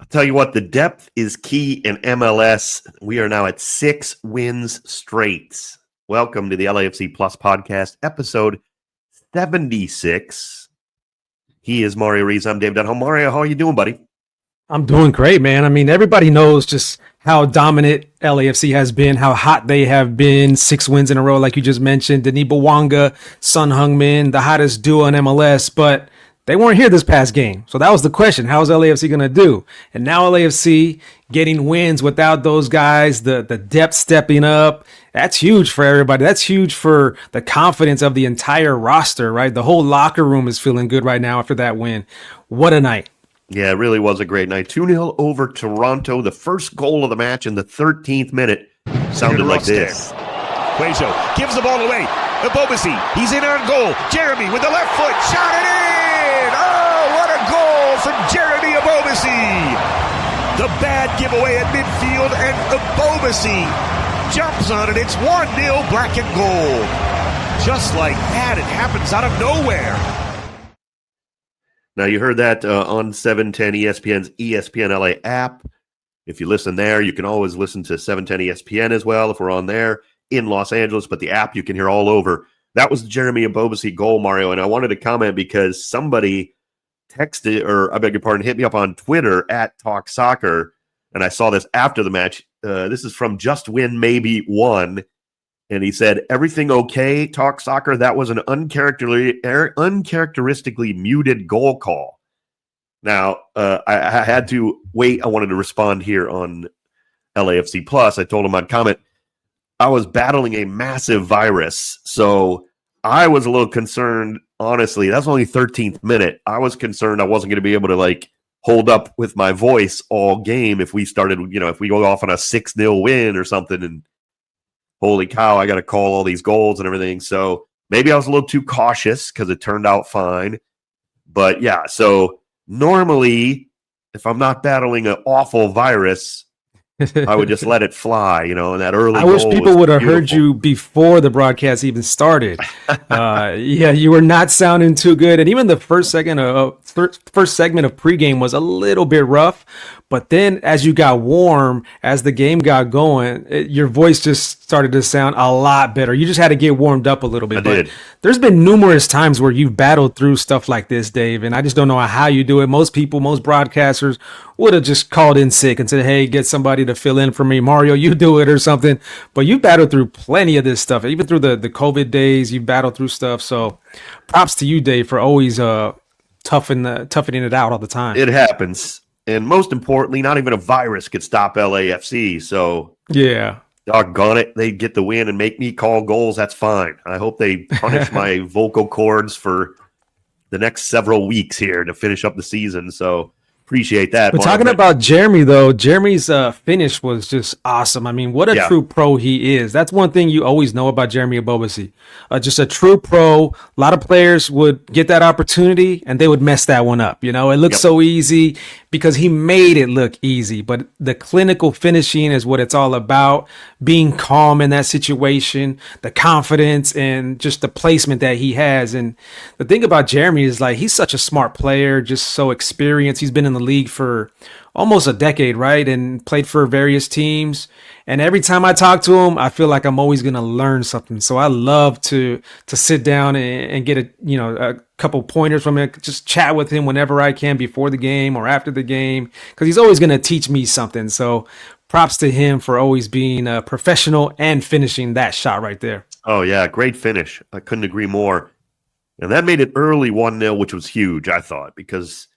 Tell you what, the depth is key in MLS. We are now at 6 wins straight. Welcome to the LAFC Plus podcast, episode 76. He is Mario Ruiz. I'm Dave Denholm. Mario, how are you doing, buddy? I'm doing great, man. I mean, everybody knows just how dominant LAFC has been, how hot they have been. 6 wins in a row, like you just mentioned. Denis Bouanga, son Heung-min, the hottest duo in MLS, but they weren't here this past game. So that was the question. How is LAFC going to do? And now LAFC getting wins without those guys, the depth stepping up. That's huge for everybody. That's huge for the confidence of the entire roster, right? The whole locker room is feeling good right now after that win. What a night. Yeah, it really was a great night. 2-0 over Toronto. The first goal of the match in the 13th minute sounded like this. Quajo gives the ball away. Ebobisi, he's in on goal. Jeremy with the left foot, shot it in! Oh, what a goal from Jeremy Ebobisi! The bad giveaway at midfield, and Ebobisi jumps on it. It's 1-0 black and gold. Just like that, it happens out of nowhere. Now, you heard that on 710 ESPN's ESPN LA app. If you listen there, you can always listen to 710 ESPN as well if we're on there in Los Angeles. But the app you can hear all over. That was the Jeremy Ebobisi goal, Mario. And I wanted to comment because somebody texted, or I beg your pardon, hit me up on Twitter at Talk Soccer. And I saw this after the match. This is from Just Win Maybe One. And he said, "Everything okay, Talk Soccer? That was an uncharacteristically muted goal call." Now, I had to wait. I wanted to respond here on LAFC Plus. I told him I'd comment. I was battling a massive virus, so I was a little concerned, honestly. That's only 13th minute. I was concerned I wasn't going to be able to, hold up with my voice all game if we started, if we go off on a 6-0 win or something, and holy cow, I got to call all these goals and everything. So maybe I was a little too cautious because it turned out fine. But yeah, so normally if I'm not battling an awful virus, I would just let it fly, and that early I goal wish people would have heard you before the broadcast even started. Yeah, you were not sounding too good. And even the first segment of pregame was a little bit rough. But then as you got warm, as the game got going, your voice just started to sound a lot better. You just had to get warmed up a little bit. I did. There's been numerous times where you've battled through stuff like this, Dave, and I just don't know how you do it. Most broadcasters would have just called in sick and said, "Hey, get somebody to fill in for me. Mario, you do it," or something. But you've battled through plenty of this stuff. Even through the COVID days, you've battled through stuff. So props to you, Dave, for always toughening it out all the time. It happens. And most importantly, not even a virus could stop LAFC. So, yeah, doggone it, they get the win and make me call goals. That's fine. I hope they punish my vocal cords for the next several weeks here to finish up the season. So, appreciate that. But talking about Jeremy, though, Jeremy's finish was just awesome. I mean, what a true pro he is. That's one thing you always know about Jeremy Ebobisi. Just a true pro. A lot of players would get that opportunity and they would mess that one up. It looks so easy because he made it look easy. But the clinical finishing is what it's all about. Being calm in that situation, the confidence, and just the placement that he has. And the thing about Jeremy is he's such a smart player, just so experienced. He's been in the league for almost a decade, right? And played for various teams. And every time I talk to him, I feel like I'm always going to learn something. So I love to sit down and get a couple pointers from him, just chat with him whenever I can before the game or after the game, because he's always going to teach me something. So props to him for always being a professional and finishing that shot right there. Oh, yeah, great finish. I couldn't agree more. And that made it early 1-0, which was huge, I thought, because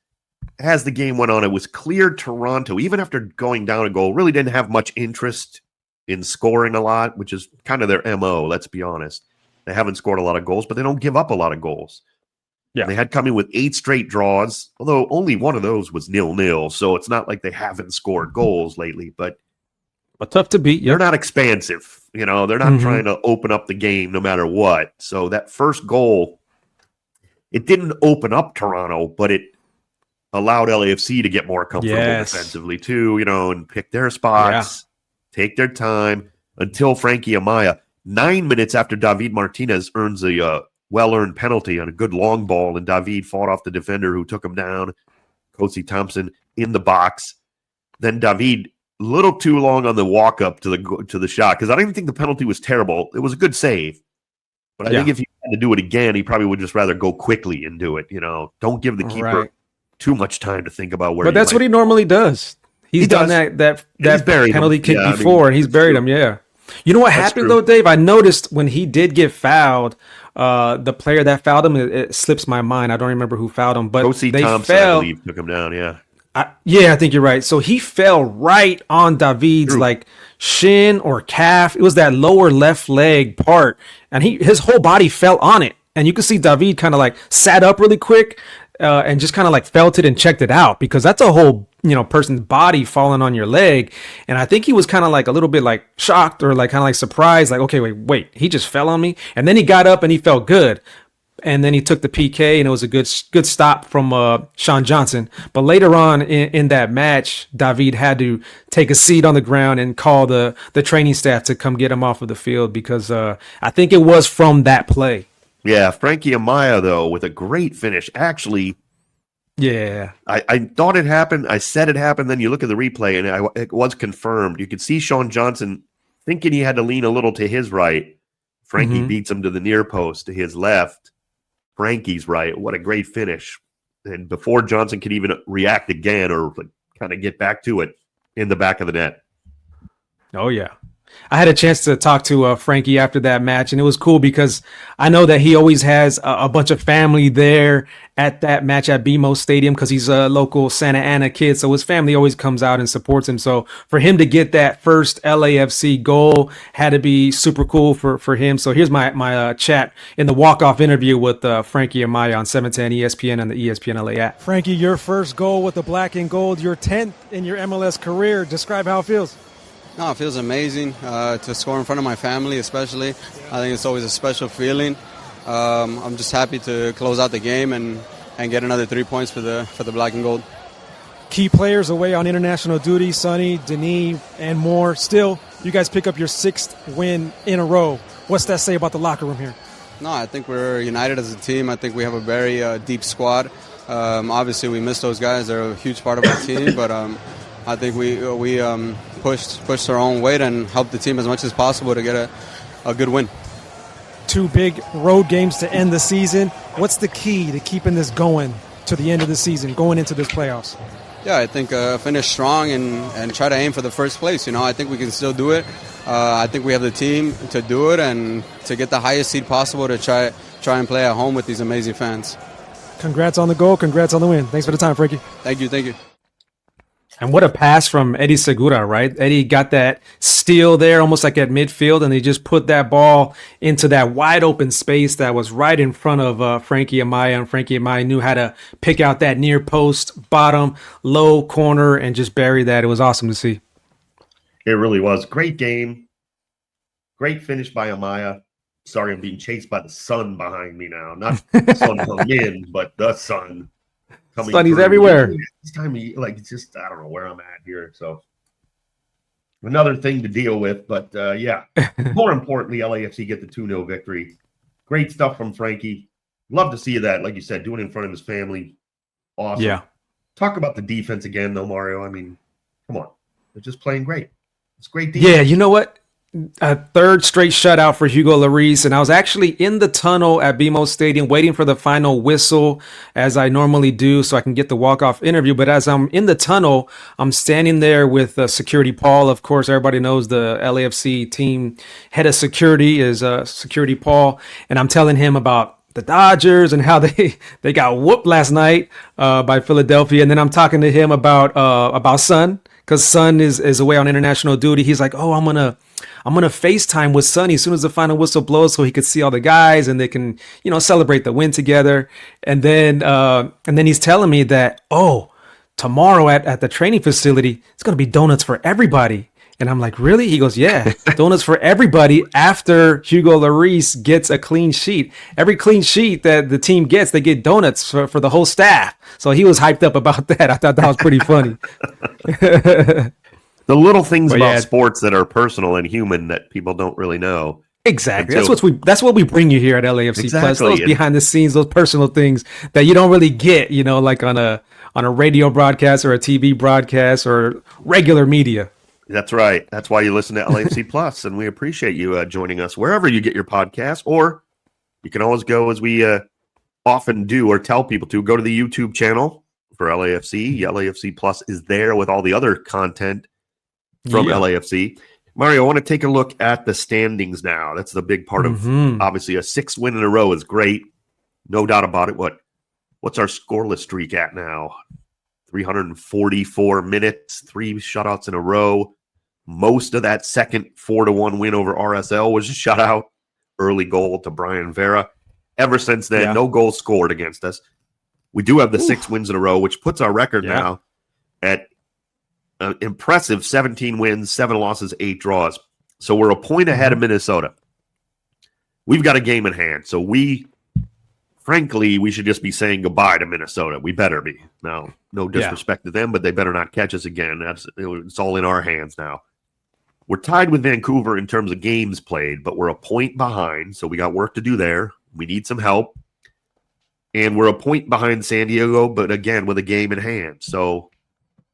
as the game went on, it was clear Toronto, even after going down a goal, really didn't have much interest in scoring a lot, which is kind of their MO, let's be honest. They haven't scored a lot of goals, but they don't give up a lot of goals. Yeah, they had coming with 8 straight draws, although only one of those was 0-0, so it's not like they haven't scored goals lately, but tough to beat. They're not expansive. They're not trying to open up the game no matter what. So that first goal, it didn't open up Toronto, but it allowed LAFC to get more comfortable defensively too, and pick their spots, take their time until Frankie Amaya, 9 minutes after David Martinez earns a well-earned penalty on a good long ball, and David fought off the defender who took him down, Kosi Thompson, in the box. then David a little too long on the walk up to the shot, because I don't even think the penalty was terrible. It was a good save, but I think if he had to do it again, he probably would just rather go quickly and do it. Don't give the keeper too much time to think about where. But that's what he normally does. He's done that penalty kick before, and he's buried him. Yeah. You know what happened though, Dave? I noticed when he did get fouled, the player that fouled him, it slips my mind. I don't remember who fouled him, but Josie they Thompson, fell. I believe, took him down. Yeah. I think you're right. So he fell right on David's like shin or calf. It was that lower left leg part, and his whole body fell on it. And you can see David kind of like sat up really quick and just kind of like felt it and checked it out, because that's a whole person's body falling on your leg. And I think he was kind of like a little bit like shocked or like kind of like surprised, like, okay, wait, he just fell on me. And then he got up and he felt good. And then he took the PK, and it was a good stop from Sean Johnson. But later on in that match, David had to take a seat on the ground and call the training staff to come get him off of the field, because I think it was from that play. Yeah, Frankie Amaya, though, with a great finish. Actually, yeah, I thought it happened. I said it happened. Then you look at the replay, and it was confirmed. You could see Sean Johnson thinking he had to lean a little to his right. Frankie beats him to the near post to his left. Frankie's right. What a great finish. And before Johnson could even react again or kind of get back to it, in the back of the net. Oh, yeah. I had a chance to talk to Frankie after that match, and it was cool because I know that he always has a bunch of family there at that match at BMO Stadium, because he's a local Santa Ana kid, so his family always comes out and supports him. So for him to get that first LAFC goal had to be super cool for him. So here's my chat in the walk-off interview with Frankie Amaya on 710 ESPN and the ESPN LA app. Frankie, your first goal with the black and gold, your 10th in your MLS career. Describe how it feels. No, it feels amazing to score in front of my family, especially. I think it's always a special feeling. I'm just happy to close out the game and get another 3 points for the black and gold. Key players away on international duty, Sonny, Denis, and more. Still, you guys pick up your 6th win in a row. What's that say about the locker room here? No, I think we're united as a team. I think we have a very deep squad. Obviously, we miss those guys. They're a huge part of our team, but I think we pushed our own weight and helped the team as much as possible to get a good win. 2 big road games to end the season. What's the key to keeping this going to the end of the season, going into this playoffs? Yeah, I think finish strong and try to aim for the first place. I think we can still do it. I think we have the team to do it and to get the highest seed possible to try and play at home with these amazing fans. Congrats on the goal. Congrats on the win. Thanks for the time, Frankie. Thank you. And what a pass from Eddie Segura, right? Eddie got that steal there almost like at midfield, and they just put that ball into that wide open space that was right in front of Frankie Amaya. And Frankie Amaya knew how to pick out that near post, bottom, low corner, and just bury that. It was awesome to see. It really was. Great game. Great finish by Amaya. Sorry, I'm being chased by the sun behind me now. Not the sun Heung-min, but the sun. Sunny's everywhere. This time, it's just, I don't know where I'm at here. So another thing to deal with. But, yeah, more importantly, LAFC get the 2-0 victory. Great stuff from Frankie. Love to see that, like you said, doing it in front of his family. Awesome. Yeah. Talk about the defense again, though, Mario. I mean, come on. They're just playing great. It's great defense. Yeah, you know what? A 3rd straight shutout for Hugo Lloris, and I was actually in the tunnel at BMO Stadium waiting for the final whistle, as I normally do, so I can get the walk-off interview. But as I'm in the tunnel, I'm standing there with Security Paul. Of course, everybody knows the LAFC team head of security is Security Paul, and I'm telling him about the Dodgers and how they got whooped last night by Philadelphia, and then I'm talking to him about Son, because Son is away on international duty. He's like, "Oh, I'm gonna FaceTime with Sonny as soon as the final whistle blows, so he could see all the guys and they can, celebrate the win together." And then he's telling me that, tomorrow at the training facility, it's gonna be donuts for everybody. And I'm like, really? He goes, yeah, donuts for everybody after Hugo Lloris gets a clean sheet. Every clean sheet that the team gets, they get donuts for the whole staff. So he was hyped up about that. I thought that was pretty funny. The little things about sports that are personal and human that people don't really know. Exactly. That's what we bring you here at LAFC Plus. Those behind the scenes, those personal things that you don't really get, like on on a radio broadcast or a TV broadcast or regular media. That's right. That's why you listen to LAFC Plus, and we appreciate you joining us wherever you get your podcast. Or you can always go, as we often do or tell people to, go to the YouTube channel for LAFC. LAFC Plus is there with all the other content from LAFC. Mario, I want to take a look at the standings now. That's the big part of, obviously, a 6th win in a row is great. No doubt about it. What's our scoreless streak at now? 344 minutes, 3 shutouts in a row. Most of that second 4-1 win over RSL was a shutout. Early goal to Brian Vera. Ever since then, no goals scored against us. We do have the 6 wins in a row, which puts our record now at an impressive 17 wins, 7 losses, 8 draws. So we're a point ahead of Minnesota. We've got a game in hand. So frankly, we should just be saying goodbye to Minnesota. We better be. Now, no disrespect to them, but they better not catch us again. It's all in our hands now. We're tied with Vancouver in terms of games played, but we're a point behind, so we got work to do there. We need some help. And we're a point behind San Diego, but again, with a game in hand. So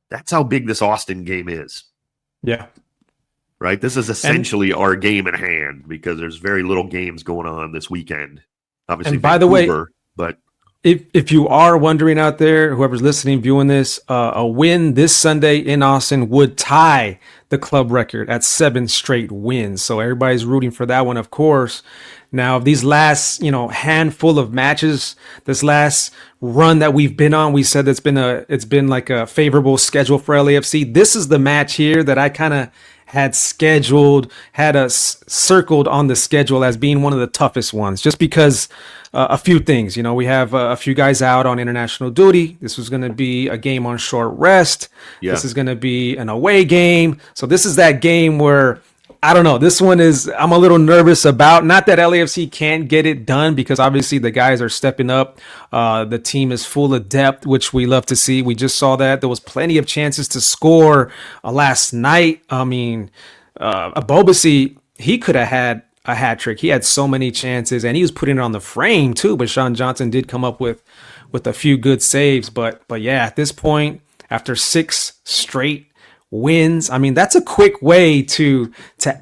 that's how big this Austin game is. Yeah. Right? This is essentially our game in hand because there's very little games going on this weekend. Obviously, and by Vancouver, the way, but if you are wondering out there, whoever's listening, viewing this, a win this Sunday in Austin would tie the club record at 7 straight wins. So everybody's rooting for that one, of course. Now, these last, handful of matches, this last run that we've been on, we said it's been like a favorable schedule for LAFC. This is the match here that I kind of had circled on the schedule as being one of the toughest ones, just because a few things. We have a few guys out on international duty. This was going to be a game on short rest. Yeah. This is going to be an away game. So this is that game where, I don't know, this one I'm a little nervous about. Not that LAFC can't get it done, because obviously the guys are stepping up. The team is full of depth, which we love to see. We just saw that. There was plenty of chances to score last night. I mean, Abobasi, he could have had a hat trick. He had so many chances, and he was putting it on the frame too. But Sean Johnson did come up with a few good saves. But yeah, at this point, after 6 straight wins, I mean, that's a quick way to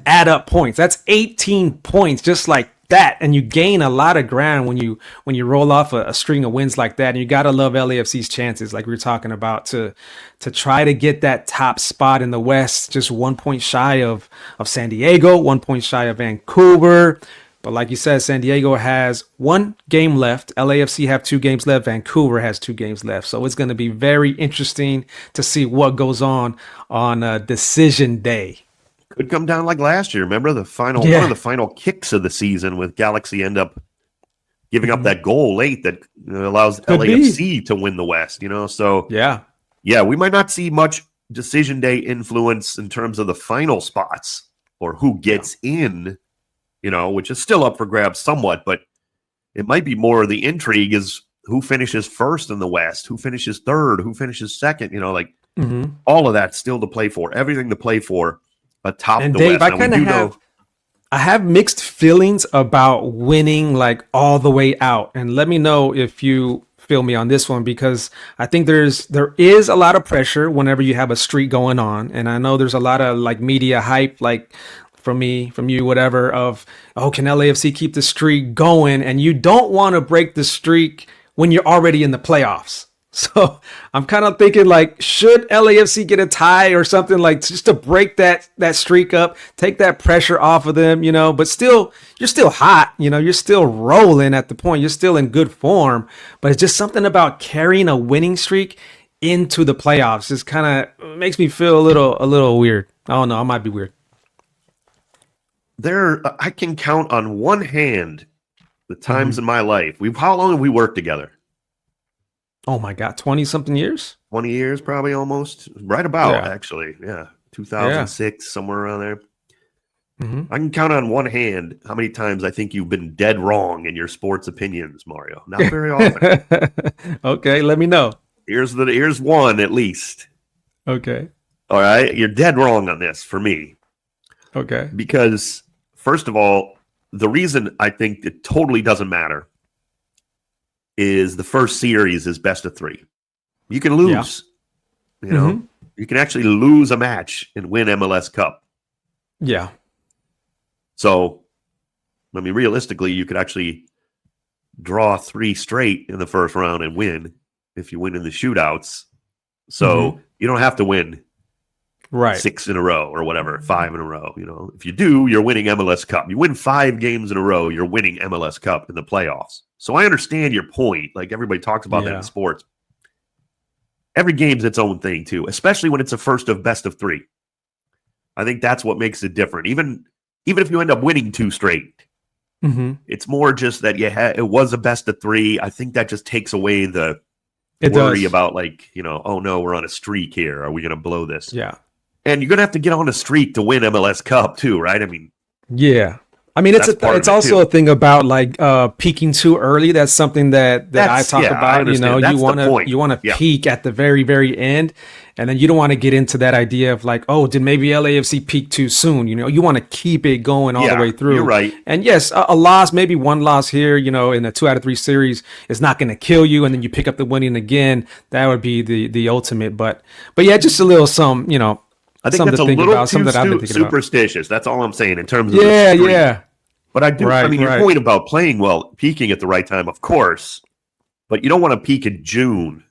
add up points. That's 18 points just like that, and you gain a lot of ground when you roll off a string of wins like that. And you gotta love LAFC's chances, like we were talking about, to try to get that top spot in the West, just 1 point shy of San Diego, 1 point shy of Vancouver. But like you said, San Diego has 1 game left. LAFC have 2 games left. Vancouver has 2 games left. So it's going to be very interesting to see what goes on decision day. Could come down like last year. Remember the final one of the final kicks of the season with Galaxy end up giving up that goal late that allows LAFC to win the West. So yeah, we might not see much decision day influence in terms of the final spots or who gets in. Which is still up for grabs somewhat, but it might be more the intrigue is who finishes first in the West, who finishes third, who finishes second, all of that still to play for, everything to play for atop and the Dave, West. I have mixed feelings about winning like all the way out. And let me know if you feel me on this one, because I think there is a lot of pressure whenever you have a streak going on. And I know there's a lot of like media hype, like from me, from you, whatever, of, can LAFC keep the streak going? And you don't want to break the streak when you're already in the playoffs. So I'm kind of thinking like, should LAFC get a tie or something, like just to break that streak up, take that pressure off of them, but still, you're still hot, you're still rolling at the point, you're still in good form, but it's just something about carrying a winning streak into the playoffs. Just kind of makes me feel a little weird. I don't know. I might be weird. I can count on one hand the times in my life. How long have we worked together? Oh my God, 20-something years? 20 years, probably almost. Right about, actually. Yeah, 2006, somewhere around there. I can count on one hand how many times I think you've been dead wrong in your sports opinions, Mario. Not very often. Okay, let me know. Here's one at least. Okay. All right, you're dead wrong on this for me. Okay. Because, first of all, the reason I think it totally doesn't matter is the first series is best of 3. You can lose. You know, you can actually lose a match and win MLS Cup. Yeah. So, I mean, realistically, you could actually draw 3 straight in the first round and win if you win in the shootouts. So you don't have to win 6 in a row or whatever, 5 in a row. You know, if you do, you're winning MLS Cup. You win 5 games in a row, you're winning MLS Cup in the playoffs. So I understand your point. Like everybody talks about that in sports. Every game's its own thing too, especially when it's a first of best of 3. I think that's what makes it different. Even if you end up winning 2 straight, it's more just that it was a best of 3. I think that just takes away the worry about like, you know, oh no, we're on a streak here. Are we going to blow this? Yeah. And you're going to have to get on a streak to win MLS Cup too, right? I mean, yeah. I mean, it's also a thing about like peaking too early. That's something that I talk about. You know, you want to peak at the very, very end, and then you don't want to get into that idea of like, oh, did maybe LAFC peak too soon? You know, you want to keep it going all the way through. You're right. And yes, a loss, maybe one loss here, you know, in a 2 out of 3 series is not going to kill you, and then you pick up the winning again. That would be the ultimate. But yeah, just a little you know. I think that's a little too superstitious. That's all I'm saying in terms of But I do. I mean, your point about playing well, peaking at the right time, of course. But you don't want to peak in June,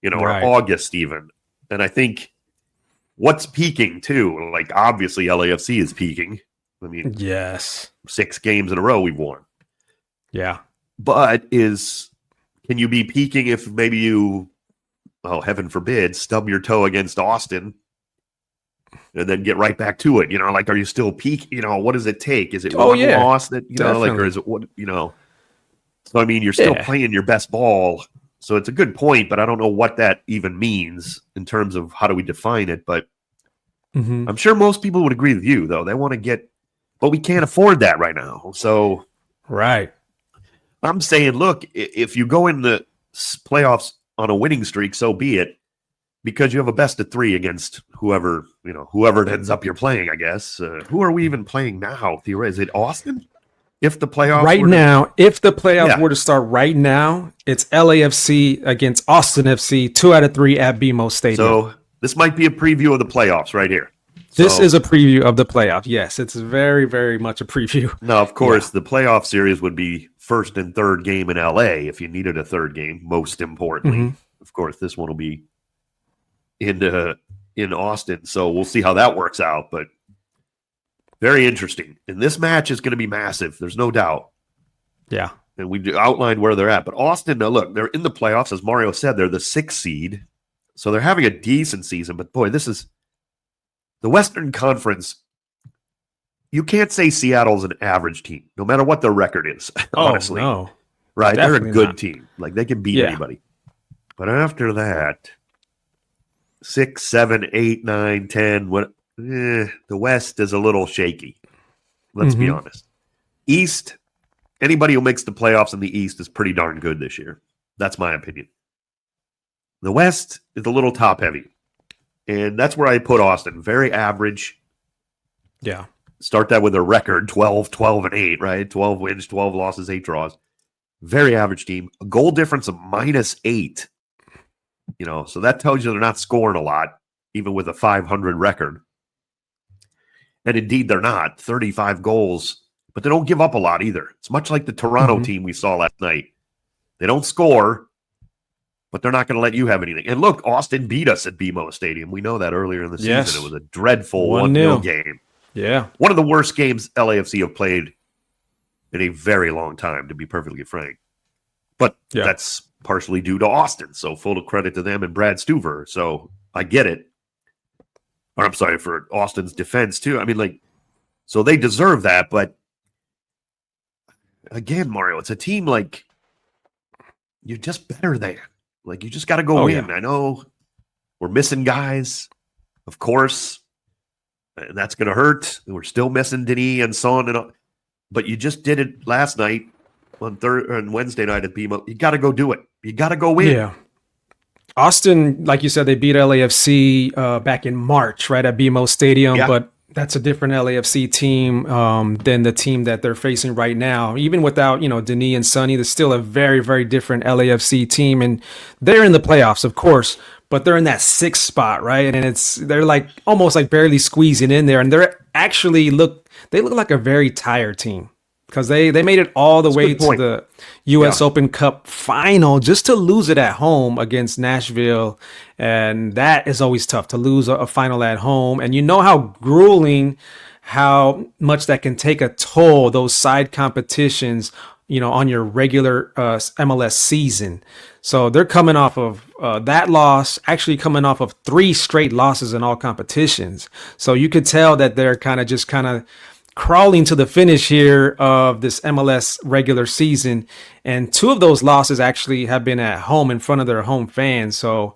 you know, or August even. And I think what's peaking too, like obviously LAFC is peaking. I mean, 6 games in a row we've won. Yeah. But can you be peaking if maybe you, oh heaven forbid, stub your toe against Austin? And then get right back to it, you know. Like, are you still peak? You know, what does it take? Is it one loss that you know, like, or is it what you know? So I mean, you're still playing your best ball. So it's a good point, but I don't know what that even means in terms of how do we define it. But I'm sure most people would agree with you, though. They want to get, but we can't afford that right now. So I'm saying, look, if you go in the playoffs on a winning streak, so be it. Because you have a best of 3 against whoever it ends up you're playing, I guess. Who are we even playing now? Is it Austin? If the playoffs if the playoffs were to start right now, it's LAFC against Austin FC, 2 out of 3 at BMO Stadium. So this might be a preview of the playoffs right here. This is a preview of the playoff. Yes, it's very, very much a preview. Now, of course, the playoff series would be first and third game in LA if you needed a third game, most importantly. Of course, this one will be in Austin, so we'll see how that works out, but very interesting. And this match is going to be massive, there's no doubt. Yeah. And we outlined where they're at, but Austin, now look, they're in the playoffs, as Mario said, they're the 6th seed, so they're having a decent season, but boy, this is the Western Conference. You can't say Seattle's an average team, no matter what their record is, honestly. No. Right? Definitely they're a good team. Like, they can beat anybody. But after that, 6, 7, 8, 9, 10. The West is a little shaky. Let's be honest. East, anybody who makes the playoffs in the East is pretty darn good this year. That's my opinion. The West is a little top heavy. And that's where I put Austin. Very average. Yeah. Start that with a record, 12, 12, and 8, right? 12 wins, 12 losses, 8 draws. Very average team. A goal difference of -8. You know, so that tells you they're not scoring a lot, even with a 500 record. And indeed, they're not. 35 goals, but they don't give up a lot either. It's much like the Toronto team we saw last night. They don't score, but they're not going to let you have anything. And look, Austin beat us at BMO Stadium. We know that earlier in the season. It was a dreadful 1-0 game. Yeah. One of the worst games LAFC have played in a very long time, to be perfectly frank. But that's partially due to Austin, so full of credit to them and Brad Stuver. So I get it. Or I'm sorry, for Austin's defense too. I mean, like, so they deserve that, but again, Mario, it's a team like you're just better than. Like, you just got to go win. I know we're missing guys, of course, and that's going to hurt. We're still missing Denis and Son, but you just did it last night on Wednesday night at BMO. You got to go do it. You got to go win. Yeah. Austin, like you said, they beat LAFC back in March, right, at BMO Stadium. Yeah. But That's a different LAFC team than the team that they're facing right now. Even without, Denis and Sonny, there's still a very, very different LAFC team. And they're in the playoffs, of course, but they're in that sixth spot, right? And they're like almost like barely squeezing in there. And they look like a very tired team because they made it all the way to the U.S. Open Cup final just to lose it at home against Nashville. And that is always tough to lose a final at home. And you know how grueling, how much that can take a toll, those side competitions, on your regular MLS season. So they're coming off of that loss, actually coming off of 3 straight losses in all competitions. So you could tell that they're kind of crawling to the finish here of this MLS regular season. And 2 of those losses actually have been at home in front of their home fans. So,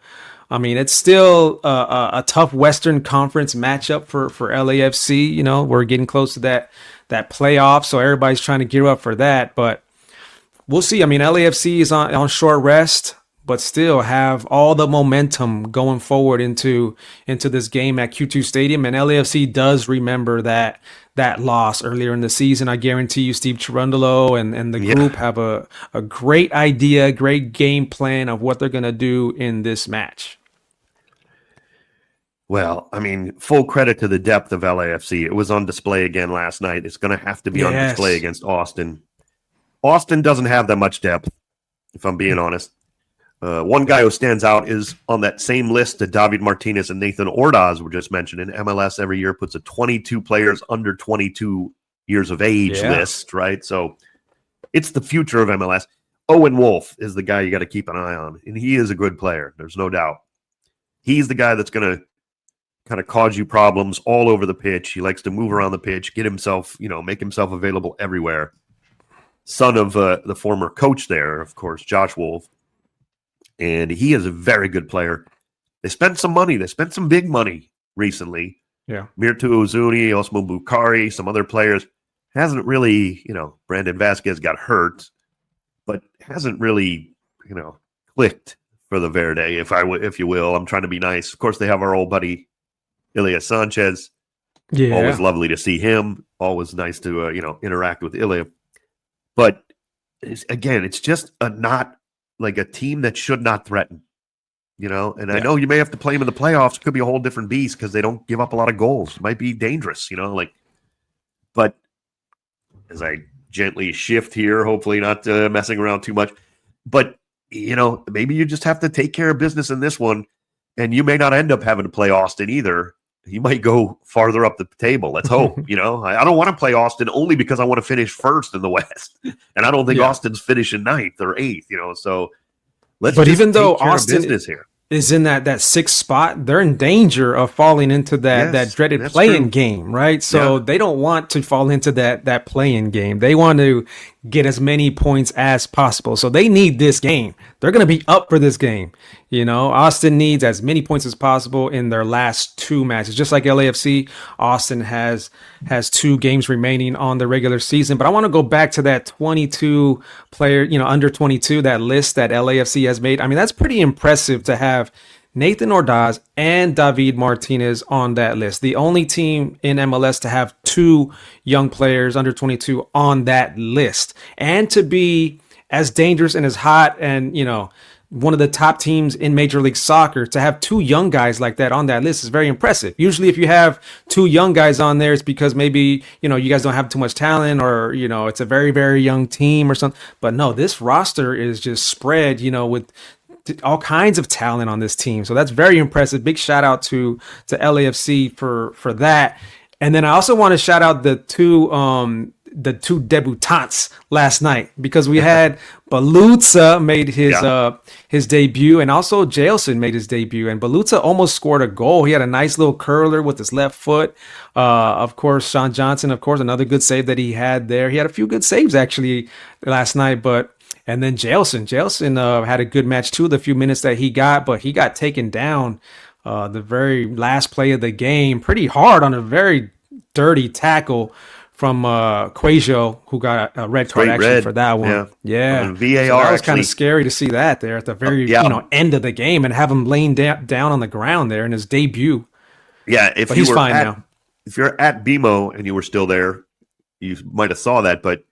I mean, it's still a tough Western Conference matchup for LAFC. We're getting close to that playoff. So everybody's trying to gear up for that. But we'll see. I mean, LAFC is on short rest, but still have all the momentum going forward into this game at Q2 Stadium. And LAFC does remember that loss earlier in the season. I guarantee you Steve Cherundolo and the group have a great idea, great game plan of what they're going to do in this match. Well, I mean, full credit to the depth of LAFC. It was on display again last night. It's going to have to be on display against Austin. Austin doesn't have that much depth, if I'm being honest. One guy who stands out is on that same list that David Martinez and Nathan Ordaz were just mentioning. MLS every year puts a 22 players under 22 years of age list, right? So it's the future of MLS. Owen Wolff is the guy you got to keep an eye on, and he is a good player. There's no doubt. He's the guy that's going to kind of cause you problems all over the pitch. He likes to move around the pitch, get himself, make himself available everywhere. Son of the former coach there, of course, Josh Wolff. And he is a very good player. They spent some money. They spent some big money recently. Yeah. Mirtu Ozuni, Osmo Bukhari, some other players. Hasn't really, Brandon Vasquez got hurt, but hasn't really, clicked for the Verde, if you will. I'm trying to be nice. Of course, they have our old buddy, Ilya Sanchez. Yeah. Always lovely to see him. Always nice to, interact with Ilya. But again, it's just not like a team that should not threaten, and I know you may have to play them in the playoffs. It could be a whole different beast because they don't give up a lot of goals. It might be dangerous, but as I gently shift here, hopefully not messing around too much, but maybe you just have to take care of business in this one, and you may not end up having to play Austin either. You might go farther up the table. Let's hope, I don't want to play Austin only because I want to finish first in the West. And I don't think Austin's finishing 9th or 8th, so let's But just even though take care of Austin business here. Is in that 6th spot, they're in danger of falling into that dreaded play-in game, right? So they don't want to fall into that play-in game. They want to get as many points as possible. So they need this game. They're going to be up for this game. Austin needs as many points as possible in their last 2 matches. Just like LAFC, Austin has 2 games remaining on the regular season. But I want to go back to that 22 player, under 22, that list that LAFC has made. I mean, that's pretty impressive to have Nathan Ordaz and David Martinez on that list. The only team in MLS to have 2 young players under 22 on that list. And to be as dangerous and as hot and, one of the top teams in Major League Soccer, to have 2 young guys like that on that list is very impressive. Usually if you have 2 young guys on there, it's because maybe, you guys don't have too much talent or, it's a very, very young team or something. But no, this roster is just spread, with all kinds of talent on this team. So that's very impressive. Big shout out to LAFC for that. And then I also want to shout out the two debutants last night, because we had Balutza made his debut, and also Jailson made his debut, and Balutza almost scored a goal. He had a nice little curler with his left foot. Of course, Sean Johnson, another good save that he had there. He had a few good saves actually last night, and then Jailson had a good match too, the few minutes that he got, but he got taken down the very last play of the game pretty hard on a very dirty tackle from Quajo, who got a red card for that one. Yeah. VAR, so that was kind of scary to see that there at the very end of the game and have him laying down on the ground there in his debut. Yeah, but he's fine now. if you're at BMO and you were still there, you might have saw that. But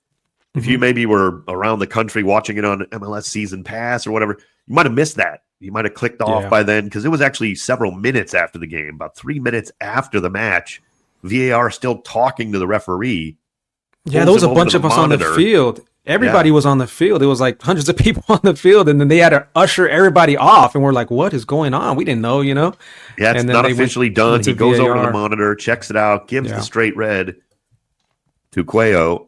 if you maybe were around the country watching it on MLS Season Pass or whatever, you might have missed that. You might have clicked off by then because it was actually several minutes after the game, about 3 minutes after the match. VAR still talking to the referee. Yeah, there was a bunch of us on the field. Everybody was on the field. It was like hundreds of people on the field, and then they had to usher everybody off. And we're like, what is going on? We didn't know, you know? Yeah, it's and not officially done. He goes over to the monitor, checks it out, gives the straight red to Cuello,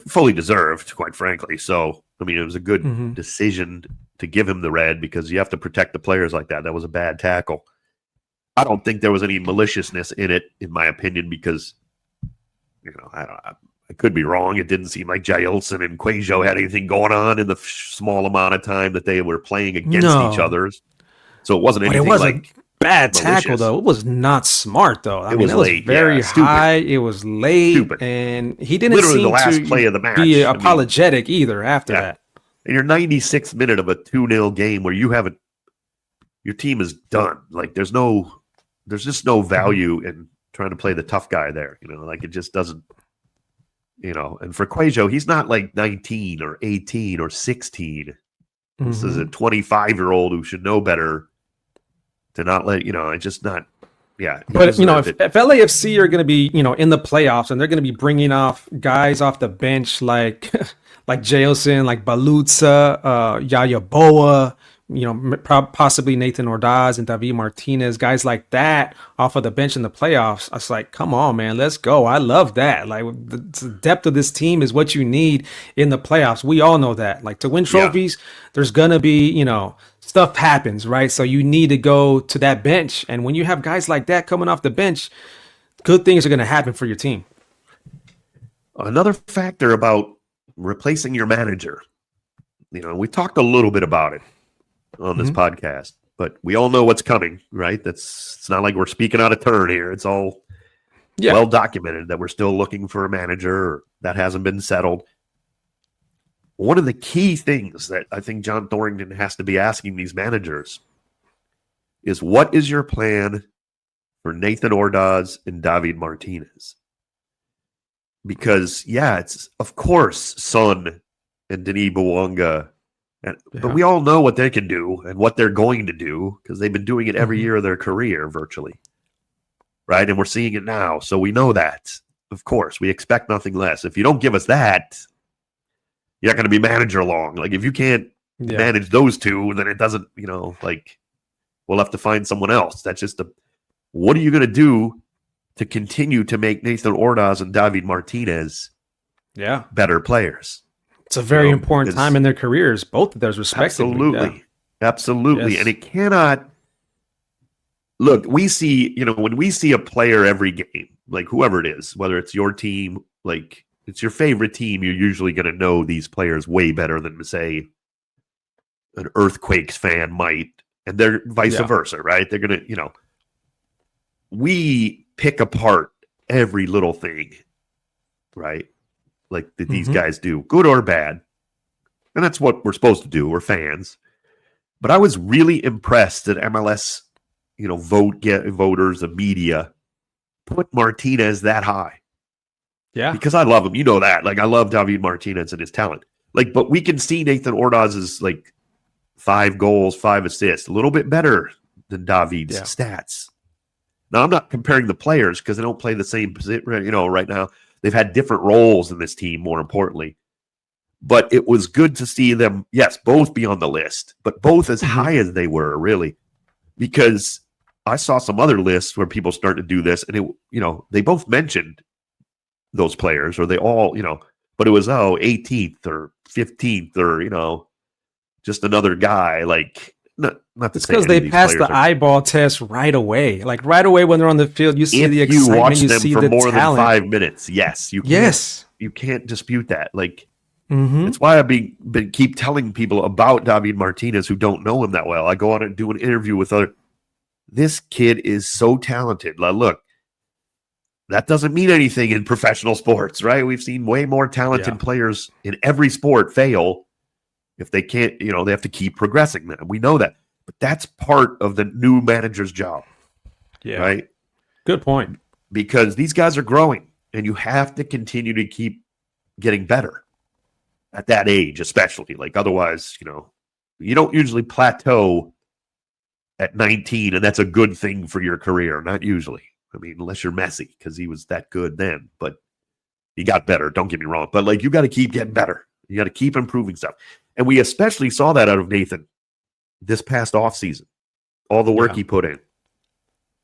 fully deserved, quite frankly. So, I mean, it was a good decision to give him the red because you have to protect the players like that. That was a bad tackle. I don't think there was any maliciousness in it, in my opinion, because, you know, I could be wrong. It didn't seem like Jailson and Cuello had anything going on in the small amount of time that they were playing against each other. So it wasn't anything like bad malicious. Tackle, though. It was not smart, though. It was late. Very high. It was late. Stupid. And he didn't literally seem the last to play of the match. be apologetic either after that. In your 96th minute of a 2-0 game where your team is done. Like there's just no value in trying to play the tough guy there. You know, like it just doesn't, you know, and for Cuello, he's not like 19 or 18 or 16. This is a 25-year-old who should know better to not let, you know, it's just not, But, you know, if LAFC are going to be, you know, in the playoffs and they're going to be bringing off guys off the bench like like Jailson, like Balutza, Yaya Boa, you know, possibly Nathan Ordaz and David Martinez, guys like that off of the bench in the playoffs. I was like, come on, man, let's go. I love that. Like the depth of this team is what you need in the playoffs. We all know that. Like to win trophies, there's going to be, you know, stuff happens, right? So you need to go to that bench. And when you have guys like that coming off the bench, good things are going to happen for your team. Another factor about replacing your manager, you know, we talked a little bit about it on this podcast, but we all know what's coming, right? It's not like we're speaking out of turn here. It's all well documented that we're still looking for a manager or that hasn't been settled. One of the key things that I think John Thornton has to be asking these managers is, what is your plan for Nathan Ordaz and David Martinez? Because, it's, of course, Son and Denis Bouanga, but we all know what they can do and what they're going to do because they've been doing it every year of their career virtually, right? And we're seeing it now, so we know that. Of course, we expect nothing less. If you don't give us that, you're not going to be manager long. Like, if you can't manage those two, then it doesn't, you know, like, we'll have to find someone else. That's just what are you going to do to continue to make Nathan Ordaz and David Martinez better players? It's a very important time in their careers, both of theirs respectively. Absolutely. And it cannot look, we see, you know, when we see a player every game, like whoever it is, whether it's your team, like it's your favorite team, you're usually going to know these players way better than, say, an Earthquakes fan might, and they're vice versa, right? They're going to, you know, we pick apart every little thing, right? Like that these guys do, good or bad. And that's what we're supposed to do. We're fans. But I was really impressed that MLS, you know, voters, the media, put Martinez that high. Yeah. Because I love him. You know that. Like, I love David Martinez and his talent. Like, but we can see Nathan Ordaz's, like, 5 goals, 5 assists, a little bit better than David's stats. Now, I'm not comparing the players because they don't play the same position, you know, right now. They've had different roles in this team, more importantly. But it was good to see them, yes, both be on the list, but both as high as they were, really. Because I saw some other lists where people start to do this, and, it, you know, they both mentioned those players, or they all, you know, but it was, 18th or 15th or, you know, just another guy, like, not the same. Because they passed the eyeball test right away. Like, right away when they're on the field, you see the excitement, you see the talent. More than 5 minutes, yes. You can't dispute that. Like, it's why I've been keep telling people about David Martinez who don't know him that well. I go on and do an interview with this kid is so talented. Like, look, that doesn't mean anything in professional sports, right? We've seen way more talented players in every sport fail if they can't, you know, they have to keep progressing. We know that. But that's part of the new manager's job. Yeah. Right? Good point. because these guys are growing, and you have to continue to keep getting better at that age, especially. Like, otherwise, you don't usually plateau at 19, and that's a good thing for your career. Not usually. I mean, unless you're Messi, because he was that good then, but he got better. Don't get me wrong. But, like, you got to keep getting better. You got to keep improving stuff. And we especially saw that out of Nathan this past offseason. All the work he put in.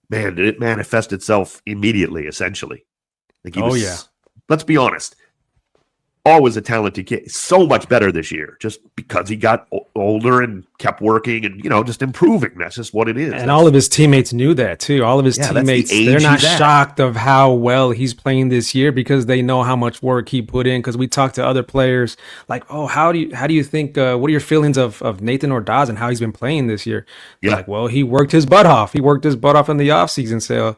Man, did it manifest itself immediately, essentially. Like let's be honest. Always a talented kid. So much better this year just because he got older and kept working and, just improving. That's just what it is. And all of his teammates knew that, too. All of his teammates, they're not shocked of how well he's playing this year because they know how much work he put in. Because we talked to other players like, oh, how do you think, what are your feelings of Nathan Ordaz and how he's been playing this year? Yeah. Like, well, he worked his butt off. He worked his butt off in the offseason. So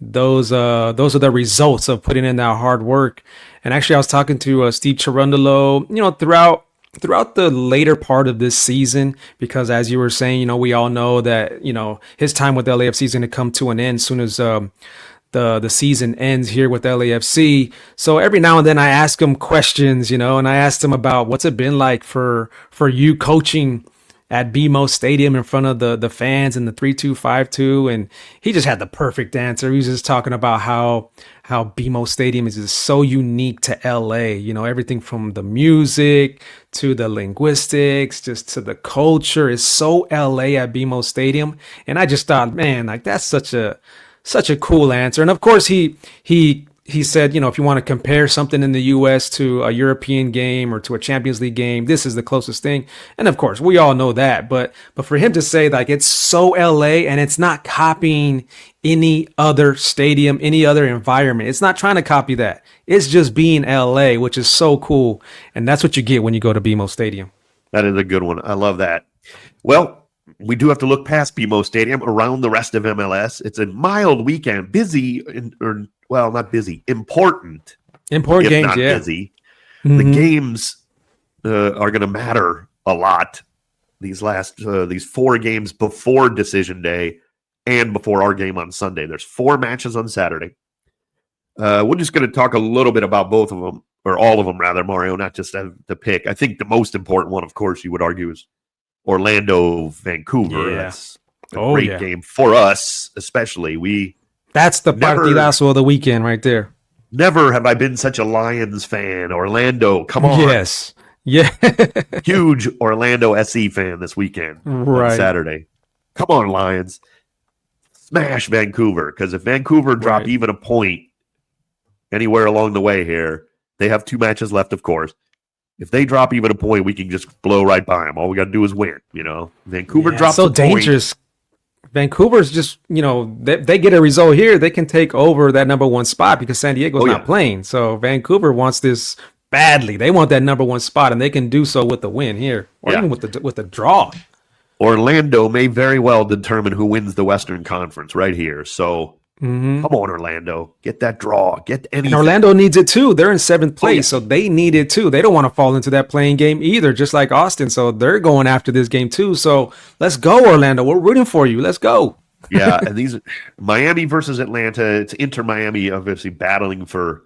those are the results of putting in that hard work. And actually, I was talking to Steve Cherundolo, throughout the later part of this season, because as you were saying, we all know that, his time with LAFC is going to come to an end as soon as the season ends here with LAFC. So every now and then I ask him questions, and I asked him about what's it been like for you coaching at BMO Stadium in front of the fans in the 3-2-5-2, and he just had the perfect answer. He was just talking about how BMO Stadium is just so unique to LA, everything from the music to the linguistics, just to the culture is so LA at BMO Stadium. And I just thought, man, like that's such a cool answer. And of course he said, if you want to compare something in the U.S. to a European game or to a Champions League game, this is the closest thing. And of course, we all know that. But for him to say like it's so L.A. and it's not copying any other stadium, any other environment, it's not trying to copy that. It's just being L.A., which is so cool. And that's what you get when you go to BMO Stadium. That is a good one. I love that. Well, we do have to look past BMO Stadium around the rest of MLS. It's a mild weekend, busy well, not busy, important games, not busy. Mm-hmm. The games are going to matter a lot. These 4 games before Decision Day and before our game on Sunday. There's 4 matches on Saturday. We're just going to talk a little bit about both of them, or all of them rather, Mario, not just to pick. I think the most important one, of course, you would argue is Orlando, Vancouver. Yeah. That's a great game for us, especially. That's the partidazo of the weekend right there. Never have I been such a Lions fan. Orlando, come on. Yes. Yeah. Huge Orlando SC fan this weekend on Saturday. Come on, Lions. Smash Vancouver, because if Vancouver drop even a point anywhere along the way here, they have 2 matches left, of course. If they drop even a point, we can just blow right by them. All we got to do is win, Vancouver drops so dangerous. Vancouver's just, they get a result here, they can take over that number 1 spot because San Diego's not playing. So Vancouver wants this badly. They want that number 1 spot, and they can do so with the win here, or even with the draw. Orlando may very well determine who wins the Western Conference right here. So come on, Orlando, get that draw, get anything. And Orlando needs it too. They're in 7th place, so they need it too. They don't want to fall into that playing game either, just like Austin. So they're going after this game too. So let's go, Orlando. We're rooting for you. Let's go. Yeah, and these Miami versus Atlanta. It's Inter Miami obviously battling for,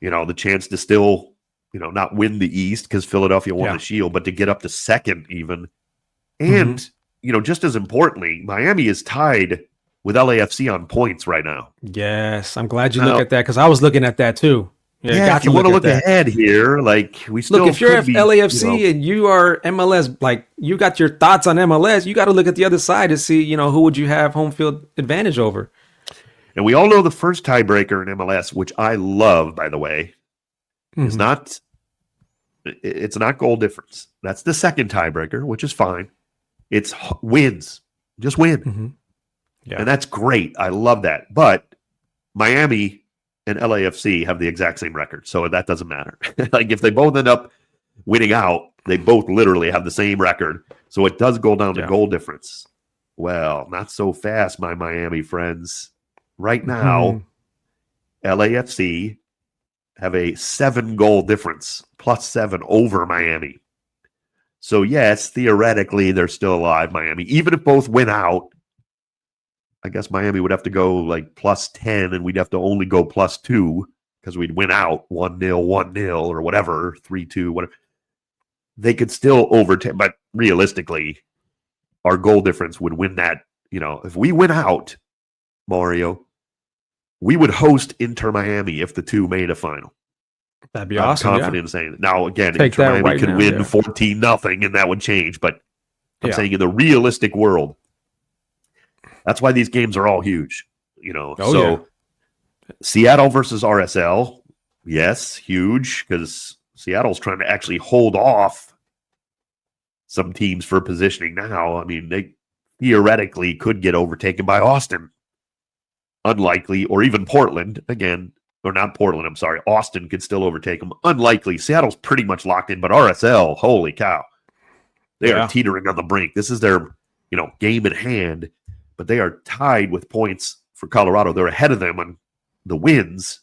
the chance to still, not win the East because Philadelphia won the Shield, but to get up to 2nd even. And just as importantly, Miami is tied with LAFC on points right now. Yes, I'm glad you look at that because I was looking at that too. Yeah, if you want to look ahead here, like we still if you're LAFC and you are MLS, like you got your thoughts on MLS, you got to look at the other side to see, who would you have home field advantage over. And we all know the first tiebreaker in MLS, which I love, by the way, is it's not goal difference. That's the second tiebreaker, which is fine. It's wins. Just win. Mm-hmm. Yeah. And that's great. I love that. But Miami and LAFC have the exact same record, so that doesn't matter. Like if they both end up winning out, they both literally have the same record. So it does go down to goal difference. Well, not so fast, my Miami friends. Right now, LAFC have a 7-goal difference, +7 over Miami. So yes, theoretically, they're still alive, Miami. Even if both win out, I guess Miami would have to go like +10, and we'd have to only go +2 because we'd win out 1-0, 1-0, or whatever, 3-2, whatever. They could still overtake, but realistically, our goal difference would win that. If we win out, Mario, we would host Inter Miami if the two made a final. That'd be awesome. I'm confident in saying that. Now, again, Take Inter Miami right could now, win yeah. 14-0, and that would change. But I'm saying in the realistic world, that's why these games are all huge. Seattle versus RSL, yes, huge, because Seattle's trying to actually hold off some teams for positioning now. I mean, they theoretically could get overtaken by Austin. Unlikely, or even Portland, again, or not Portland, I'm sorry. Austin could still overtake them. Unlikely. Seattle's pretty much locked in, but RSL, holy cow. They are teetering on the brink. This is their, game in hand, but they are tied with points for Colorado. They're ahead of them on the wins,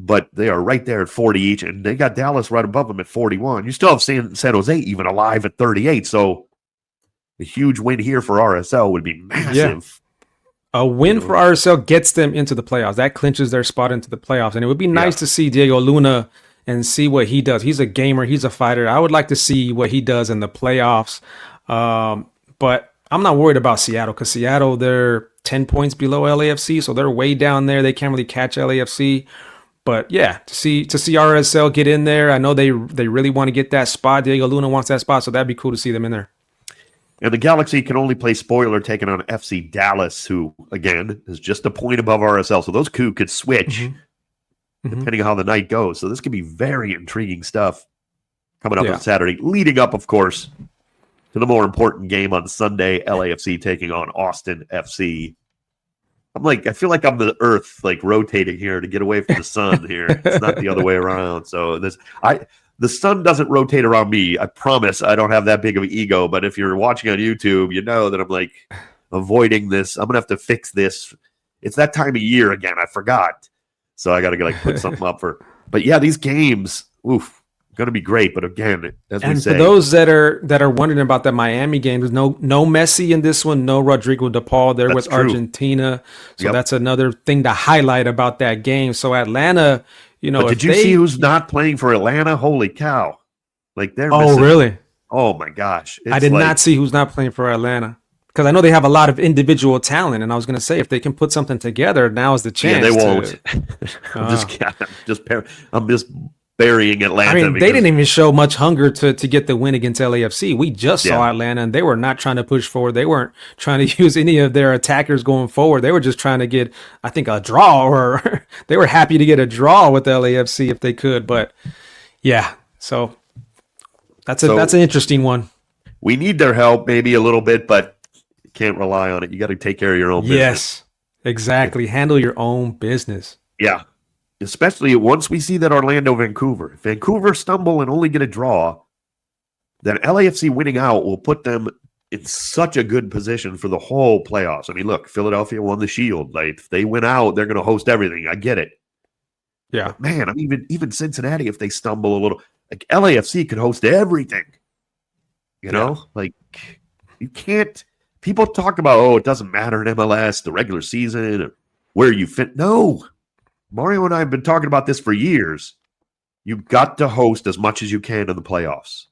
but they are right there at 40 each, and they got Dallas right above them at 41. You still have San Jose even alive at 38, so a huge win here for RSL would be massive. A win for RSL gets them into the playoffs. That clinches their spot into the playoffs, and it would be nice to see Diego Luna and see what he does. He's a gamer. He's a fighter. I would like to see what he does in the playoffs, but I'm not worried about Seattle because Seattle, they're 10 points below LAFC, so they're way down there. They can't really catch LAFC. But yeah, to see RSL get in there, I know they really want to get that spot. Diego Luna wants that spot, so that'd be cool to see them in there. And the Galaxy can only play spoiler taking on FC Dallas, who, again, is just a point above RSL. So those two could switch depending on how the night goes. So this could be very intriguing stuff coming up on Saturday, leading up, of course, to the more important game on Sunday, LAFC taking on Austin FC. I feel like I'm the Earth, rotating here to get away from the sun here. It's not the other way around. So the sun doesn't rotate around me. I promise I don't have that big of an ego. But if you're watching on YouTube, you know that I'm avoiding this. I'm going to have to fix this. It's that time of year again. I forgot. So I got to put something up for. But yeah, these games, going to be great. But again, as we say. And for those that are wondering about the Miami game, there's no Messi in this one. No Rodrigo de Paul there with Argentina. So that's another thing to highlight about that game. So Atlanta. But did you see who's not playing for Atlanta? Holy cow. They're missing. Oh, really? Oh, my gosh. I did not see who's not playing for Atlanta. Because I know they have a lot of individual talent, and I was going to say, if they can put something together, now is the chance. Yeah, they won't. I'm just burying Atlanta. I mean, they didn't even show much hunger to get the win against LAFC. We just saw Atlanta, and they were not trying to push forward. They weren't trying to use any of their attackers going forward. They were just trying to get, I think, a draw, or they were happy to get a draw with LAFC if they could. But yeah, so that's an interesting one. We need their help maybe a little bit, but you can't rely on it. You got to take care of your own business. Yes, exactly. Handle your own business. Yeah. Especially once we see that Orlando-Vancouver. If Vancouver stumble and only get a draw, then LAFC winning out will put them in such a good position for the whole playoffs. I mean, look, Philadelphia won the Shield. If they win out, they're going to host everything. I get it. Yeah. But man, I mean, even Cincinnati, if they stumble a little, LAFC could host everything. You know? You can't. People talk about, it doesn't matter in MLS, the regular season, or where you fit. No. Mario and I have been talking about this for years. You've got to host as much as you can in the playoffs.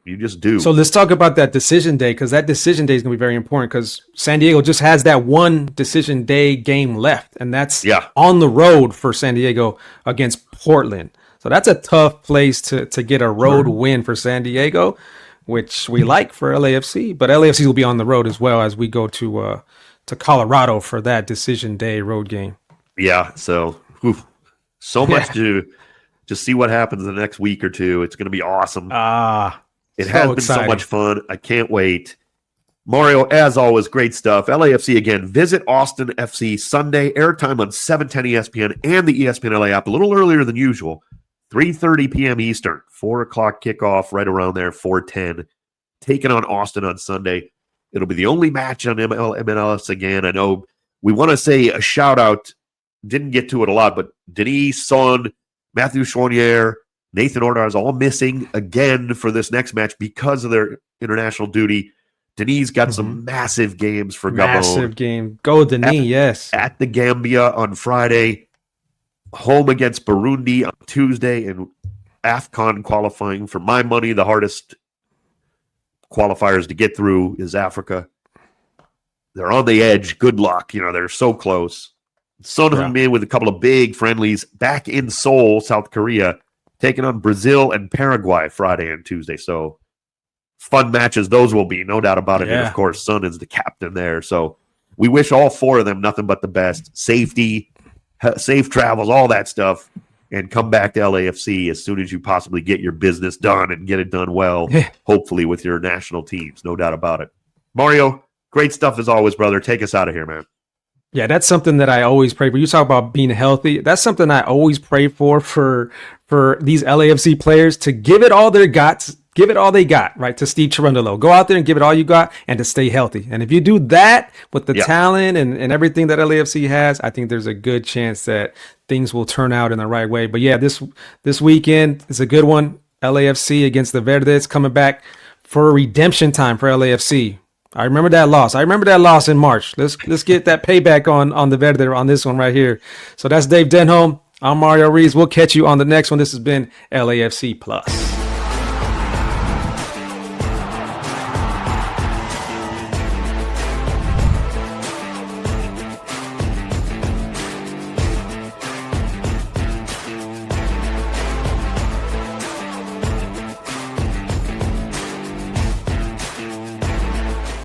You just do. So let's talk about that decision day, because that decision day is going to be very important, because San Diego just has that one decision day game left, and that's on the road for San Diego against Portland. So that's a tough place to get a road win for San Diego, which we like for LAFC, but LAFC will be on the road as well as we go to Colorado for that decision day road game. Yeah, so much to see what happens in the next week or two. It's going to be awesome. It has been so much fun. I can't wait. Mario, as always, great stuff. LAFC again. Visit Austin FC Sunday. Airtime on 710 ESPN and the ESPN LA app. A little earlier than usual. 3:30 p.m. Eastern. 4 o'clock kickoff right around there, 4:10. Taking on Austin on Sunday. It'll be the only match on MLS again. I know we want to say a shout-out. Didn't get to it a lot, but Denis, Son, Matthew Choinière, Nathan Ordaz all missing again for this next match because of their international duty. Denis got some massive games for Gabon. Massive game. Go Denis, yes. At the Gambia on Friday, home against Burundi on Tuesday, and AFCON qualifying. For my money, the hardest qualifiers to get through is Africa. They're on the edge. Good luck. They're so close. Son Heung-min with a couple of big friendlies back in Seoul, South Korea, taking on Brazil and Paraguay Friday and Tuesday. So fun matches those will be, no doubt about it. Yeah. And of course, Son is the captain there. So we wish all four of them nothing but the best. Safety, safe travels, all that stuff. And come back to LAFC as soon as you possibly get your business done and get it done well, hopefully with your national teams, no doubt about it. Mario, great stuff as always, brother. Take us out of here, man. Yeah, that's something that I always pray for. You talk about being healthy. That's something I always pray for these LAFC players, to give it all they got, right? To Steve Cherundolo. Go out there and give it all you got and to stay healthy. And if you do that with the talent and everything that LAFC has, I think there's a good chance that things will turn out in the right way. But yeah, this weekend is a good one. LAFC against the Verdes, coming back for a redemption time for LAFC. I remember that loss in March. Let's get that payback on the Verde on this one right here. So that's Dave Denholm. I'm Mario Ruiz. We'll catch you on the next one. This has been LAFC Plus.